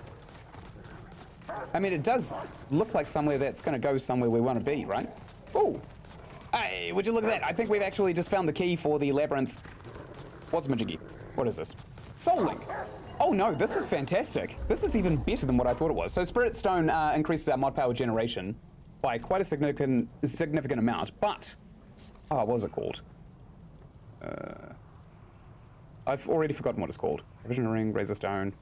I mean, it does look like somewhere that's going to go somewhere we want to be, right? Oh, hey, would you look at that? I think we've actually just found the key for the labyrinth. What's Majiggy? What is this? Soul Link. Oh no, this is fantastic. This is even better than what I thought it was. So Spirit Stone increases our mod power generation by quite a significant amount, but... Oh, what was it called? I've already forgotten what it's called. Provision Ring, Razor Stone.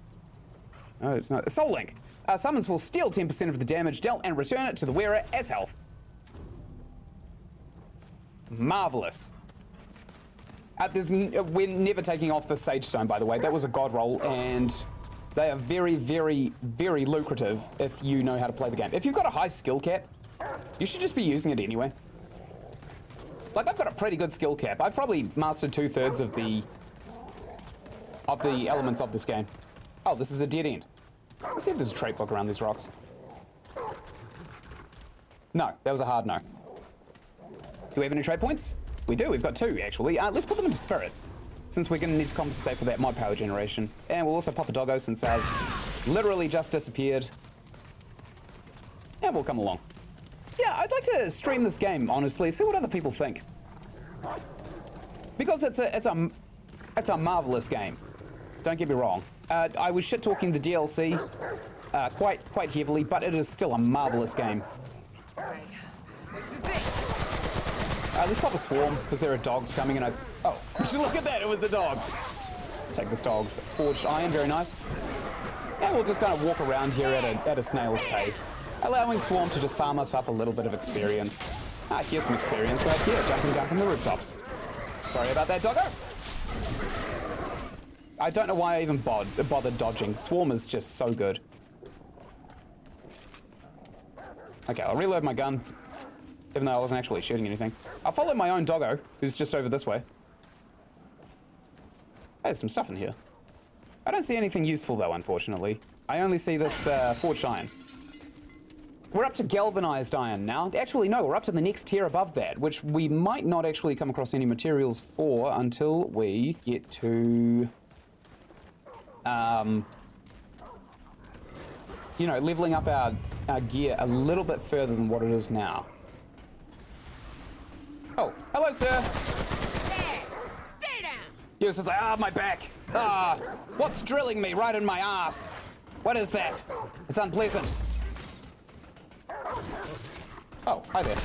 No, it's not. Soul Link. Summons will steal 10% of the damage dealt and return it to the wearer as health. Marvelous. We're never taking off the Sage Stone, by the way. That was a god roll, and they are very, very, very lucrative if you know how to play the game. If you've got a high skill cap, you should just be using it anyway. Like, I've got a pretty good skill cap. I've probably mastered 2/3 of the elements of this game. Oh, this is a dead end. Let's see if there's a trait book around these rocks. No, that was a hard no. Do we have any trait points? We do, we've got 2 actually. Let's put them into Spirit, since we're going to need to compensate for that mod power generation. And we'll also pop a doggo since ours literally just disappeared. And we'll come along. Yeah, I'd like to stream this game, honestly, see what other people think. Because it's a marvelous game. Don't get me wrong. I was shit-talking the DLC quite heavily, but it is still a marvelous game. Let's pop a swarm, because there are dogs coming, and oh, look at that, it was a dog. Let's take this dog's forged iron, very nice. And we'll just kind of walk around here at a snail's pace, allowing Swarm to just farm us up a little bit of experience. Here's some experience right here, jumping down from the rooftops. Sorry about that, doggo. I don't know why I even bothered dodging. Swarm is just so good. Okay, I'll reload my guns, even though I wasn't actually shooting anything. I'll follow my own doggo, who's just over this way. There's some stuff in here. I don't see anything useful, though, unfortunately. I only see this forged iron. We're up to galvanized iron now. Actually, no, we're up to the next tier above that, which we might not actually come across any materials for until we get to... you know, leveling up our gear a little bit further than what it is now. Oh, hello, sir. Hey, stay down. He was just like, ah, my back. Ah, what's drilling me right in my ass? What is that? It's unpleasant. Oh, hi there.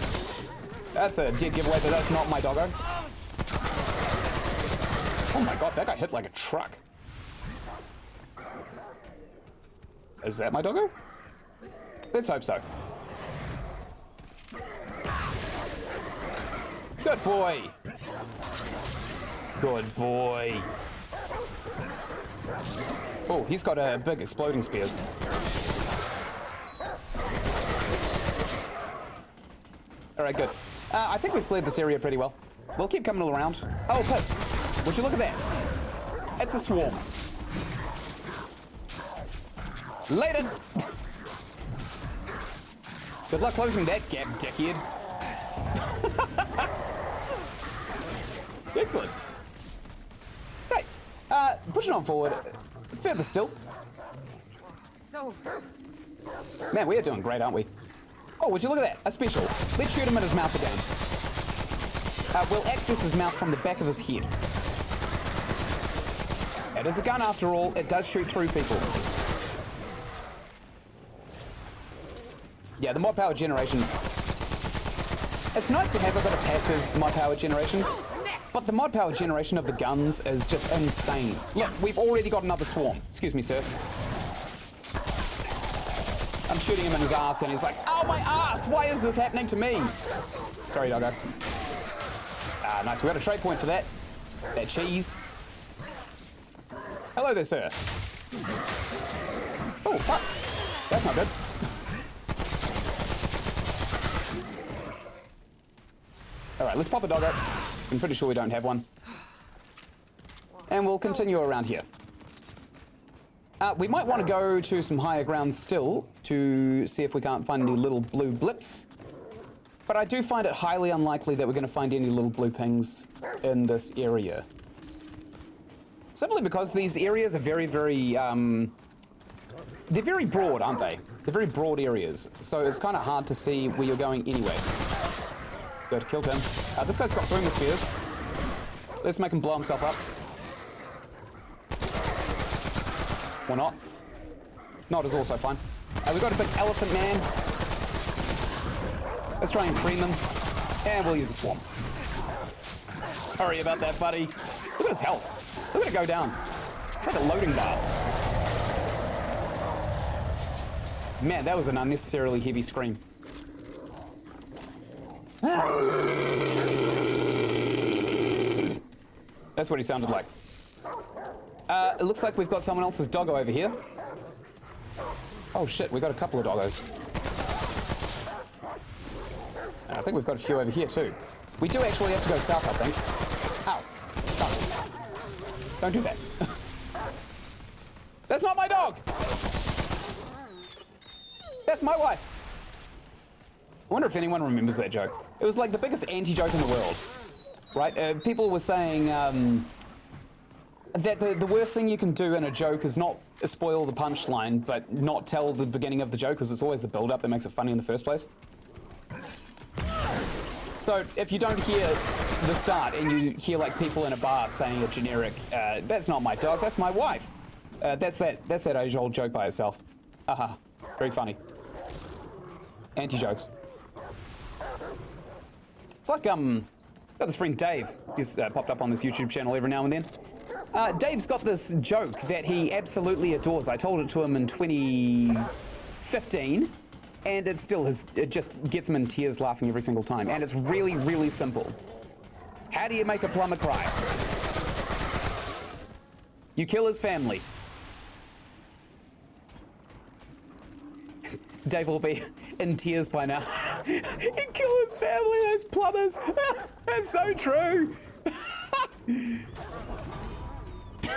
That's a dead giveaway, but that's not my doggo. Oh my god, that guy hit like a truck. Is that my doggo? Let's hope so. Good boy. Good boy. Oh, he's got a big exploding spears. Alright, good. I think we've cleared this area pretty well. We'll keep coming all around. Oh, piss. Would you look at that? It's a swarm. Later! Good luck closing that gap, dickhead. Excellent. Right. Pushing on forward. Further still. It's over. Man, we are doing great, aren't we? Oh, would you look at that? A special. Let's shoot him in his mouth again. We'll access his mouth from the back of his head. It is a gun after all. It does shoot through people. Yeah, the mod power generation. It's nice to have a bit of passive mod power generation, but the mod power generation of the guns is just insane. Look, we've already got another swarm. Excuse me, sir. I'm shooting him in his ass and he's like, oh my ass, why is this happening to me? Sorry, doggo. Ah, nice, we got a trade point for that. That cheese. Hello there, sir. Oh, fuck. That's not good. Alright, let's pop a doggo. I'm pretty sure we don't have one. And we'll continue around here. We might want to go to some higher ground still to see if we can't find any little blue blips. But I do find it highly unlikely that we're going to find any little blue pings in this area. Simply because these areas are very, very... they're very broad, aren't they? They're very broad areas. So it's kind of hard to see where you're going anyway. Good, killed him. This guy's got boomer spears. Let's make him blow himself up. Or not. Not is also fine. We've got a big elephant man. Let's try and cream him. And we'll use a swarm. Sorry about that, buddy. Look at his health. Look at it go down. It's like a loading bar. Man, that was an unnecessarily heavy scream. That's what he sounded like. It looks like we've got someone else's doggo over here. Oh shit, we've got a couple of doggos. And I think we've got a few over here too. We do actually have to go south, I think. Ow. Stop. Don't do that. That's not my dog! That's my wife! I wonder if anyone remembers that joke. It was like the biggest anti-joke in the world. Right? People were saying that the worst thing you can do in a joke is not spoil the punchline, but not tell the beginning of the joke, because it's always the build-up that makes it funny in the first place. So if you don't hear the start and you hear like people in a bar saying a generic, that's not my dog, that's my wife. That's that age-old joke by itself. Haha, very funny. Anti-jokes. It's like, got this friend Dave. He's popped up on this YouTube channel every now and then. Dave's got this joke that he absolutely adores. I told it to him in 2015, and it just gets him in tears laughing every single time. And it's really, really simple. How do you make a plumber cry? You kill his family. Dave will be in tears by now. You kill his family, those plumbers. That's so true.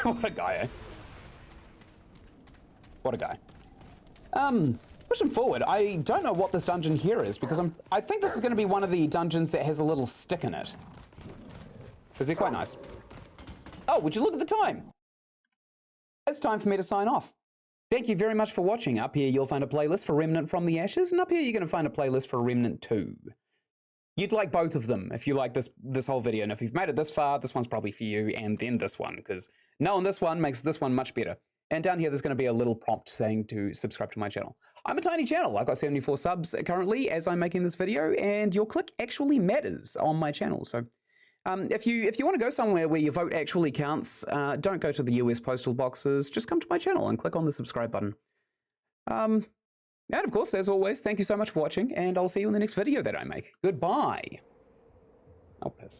What a guy, eh? What a guy. Pushing forward, I don't know what this dungeon here is because I think this is going to be one of the dungeons that has a little stick in it. Because they're quite nice. Oh, would you look at the time? It's time for me to sign off. Thank you very much for watching. Up here, you'll find a playlist for Remnant from the Ashes, and up here, you're going to find a playlist for Remnant 2. You'd like both of them if you like this whole video, and if you've made it this far, this one's probably for you, and then this one, because knowing this one makes this one much better. And down here, there's going to be a little prompt saying to subscribe to my channel. I'm a tiny channel. I've got 74 subs currently as I'm making this video, and your click actually matters on my channel. So if you want to go somewhere where your vote actually counts, don't go to the US postal boxes. Just come to my channel and click on the subscribe button. And of course, as always, thank you so much for watching, and I'll see you in the next video that I make. Goodbye. Oh, piss.